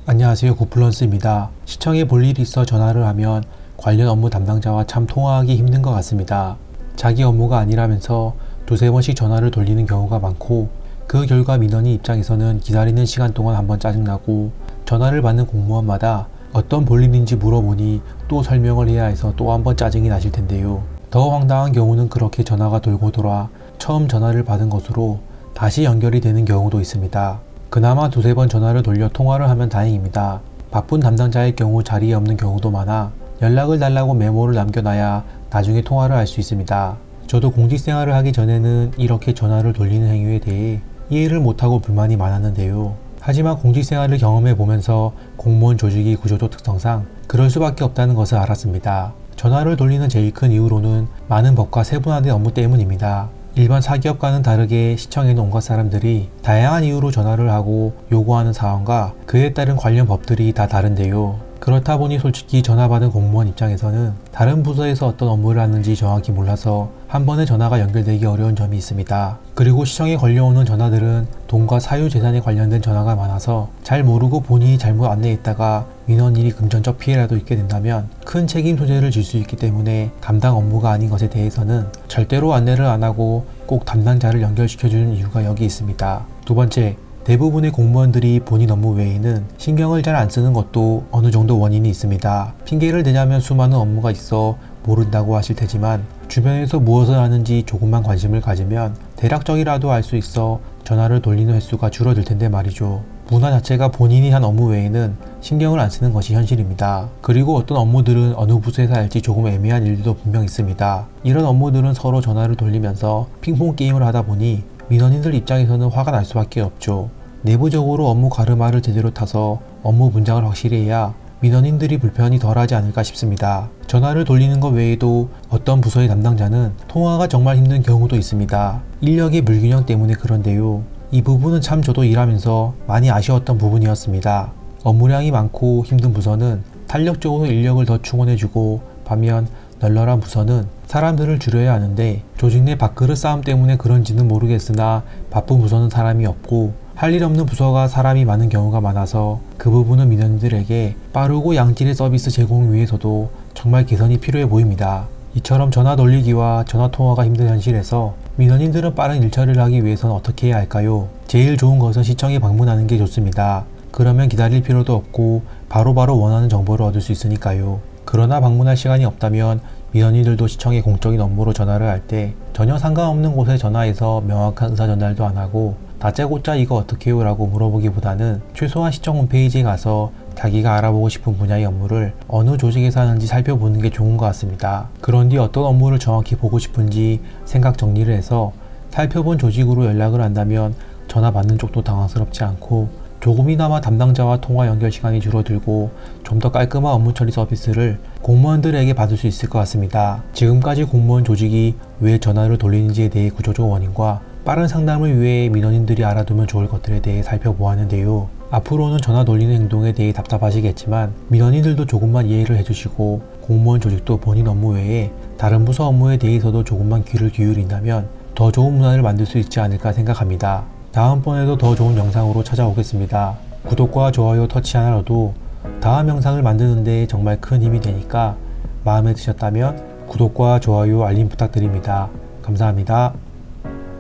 안녕하세요, 구플런스입니다. 시청에 볼 일이 있어 전화를 하면 관련 업무 담당자와 참 통화하기 힘든 것 같습니다. 자기 업무가 아니라면서 두세 번씩 전화를 돌리는 경우가 많고, 그 결과 민원인 입장에서는 기다리는 시간 동안 한번 짜증나고, 전화를 받는 공무원마다 어떤 볼 일인지 물어보니 또 설명을 해야 해서 또 한번 짜증이 나실 텐데요. 더 황당한 경우는 그렇게 전화가 돌고 돌아 처음 전화를 받은 것으로 다시 연결이 되는 경우도 있습니다. 그나마 두세 번 전화를 돌려 통화를 하면 다행입니다. 바쁜 담당자의 경우 자리에 없는 경우도 많아 연락을 달라고 메모를 남겨놔야 나중에 통화를 할 수 있습니다. 저도 공직생활을 하기 전에는 이렇게 전화를 돌리는 행위에 대해 이해를 못하고 불만이 많았는데요. 하지만 공직생활을 경험해보면서 공무원 조직이 구조적 특성상 그럴 수밖에 없다는 것을 알았습니다. 전화를 돌리는 제일 큰 이유로는 많은 법과 세분화된 업무 때문입니다. 일반 사기업과는 다르게 시청에는 온갖 사람들이 다양한 이유로 전화를 하고 요구하는 사항과 그에 따른 관련 법들이 다 다른데요. 그렇다 보니 솔직히 전화 받은 공무원 입장에서는 다른 부서에서 어떤 업무를 하는지 정확히 몰라서 한 번에 전화가 연결되기 어려운 점이 있습니다. 그리고 시청에 걸려오는 전화들은 돈과 사유재산에 관련된 전화가 많아서 잘 모르고 본인이 잘못 안내했다가 민원인이 금전적 피해라도 있게 된다면 큰 책임 소재를 질 수 있기 때문에 담당 업무가 아닌 것에 대해서는 절대로 안내를 안 하고 꼭 담당자를 연결시켜주는 이유가 여기 있습니다. 두 번째, 대부분의 공무원들이 본인 업무 외에는 신경을 잘 안 쓰는 것도 어느 정도 원인이 있습니다. 핑계를 대자면 수많은 업무가 있어 모른다고 하실 테지만 주변에서 무엇을 하는지 조금만 관심을 가지면 대략적이라도 알 수 있어 전화를 돌리는 횟수가 줄어들 텐데 말이죠. 문화 자체가 본인이 한 업무 외에는 신경을 안 쓰는 것이 현실입니다. 그리고 어떤 업무들은 어느 부서에서 할지 조금 애매한 일들도 분명 있습니다. 이런 업무들은 서로 전화를 돌리면서 핑퐁 게임을 하다 보니 민원인들 입장에서는 화가 날 수밖에 없죠. 내부적으로 업무 가르마를 제대로 타서 업무 분장을 확실히 해야 민원인들이 불편이 덜하지 않을까 싶습니다. 전화를 돌리는 것 외에도 어떤 부서의 담당자는 통화가 정말 힘든 경우도 있습니다. 인력의 불균형 때문에 그런데요. 이 부분은 참 저도 일하면서 많이 아쉬웠던 부분이었습니다. 업무량이 많고 힘든 부서는 탄력적으로 인력을 더 충원해주고, 반면 널널한 부서는 사람들을 줄여야 하는데 조직 내 밥그릇 싸움 때문에 그런지는 모르겠으나 바쁜 부서는 사람이 없고 할 일 없는 부서가 사람이 많은 경우가 많아서 그 부분은 민원인들에게 빠르고 양질의 서비스 제공 위해서도 정말 개선이 필요해 보입니다. 이처럼 전화 돌리기와 전화 통화가 힘든 현실에서 민원인들은 빠른 일처리를 하기 위해서는 어떻게 해야 할까요? 제일 좋은 것은 시청에 방문하는 게 좋습니다. 그러면 기다릴 필요도 없고 바로바로 원하는 정보를 얻을 수 있으니까요. 그러나 방문할 시간이 없다면 민원인들도 시청의 공적인 업무로 전화를 할 때 전혀 상관없는 곳에 전화해서 명확한 의사 전달도 안 하고 다짜고짜 이거 어떻게 해요? 라고 물어보기보다는 최소한 시청 홈페이지에 가서 자기가 알아보고 싶은 분야의 업무를 어느 조직에서 하는지 살펴보는 게 좋은 것 같습니다. 그런 뒤 어떤 업무를 정확히 보고 싶은지 생각 정리를 해서 살펴본 조직으로 연락을 한다면 전화 받는 쪽도 당황스럽지 않고 조금이나마 담당자와 통화 연결 시간이 줄어들고 좀 더 깔끔한 업무 처리 서비스를 공무원들에게 받을 수 있을 것 같습니다. 지금까지 공무원 조직이 왜 전화를 돌리는지에 대해 구조적 원인과 빠른 상담을 위해 민원인들이 알아두면 좋을 것들에 대해 살펴보았는데요. 앞으로는 전화 돌리는 행동에 대해 답답하시겠지만 민원인들도 조금만 이해를 해주시고 공무원 조직도 본인 업무 외에 다른 부서 업무에 대해서도 조금만 귀를 기울인다면 더 좋은 문화를 만들 수 있지 않을까 생각합니다. 다음번에도 더 좋은 영상으로 찾아오겠습니다. 구독과 좋아요 터치 하나로도 다음 영상을 만드는 데 정말 큰 힘이 되니까 마음에 드셨다면 구독과 좋아요 알림 부탁드립니다. 감사합니다.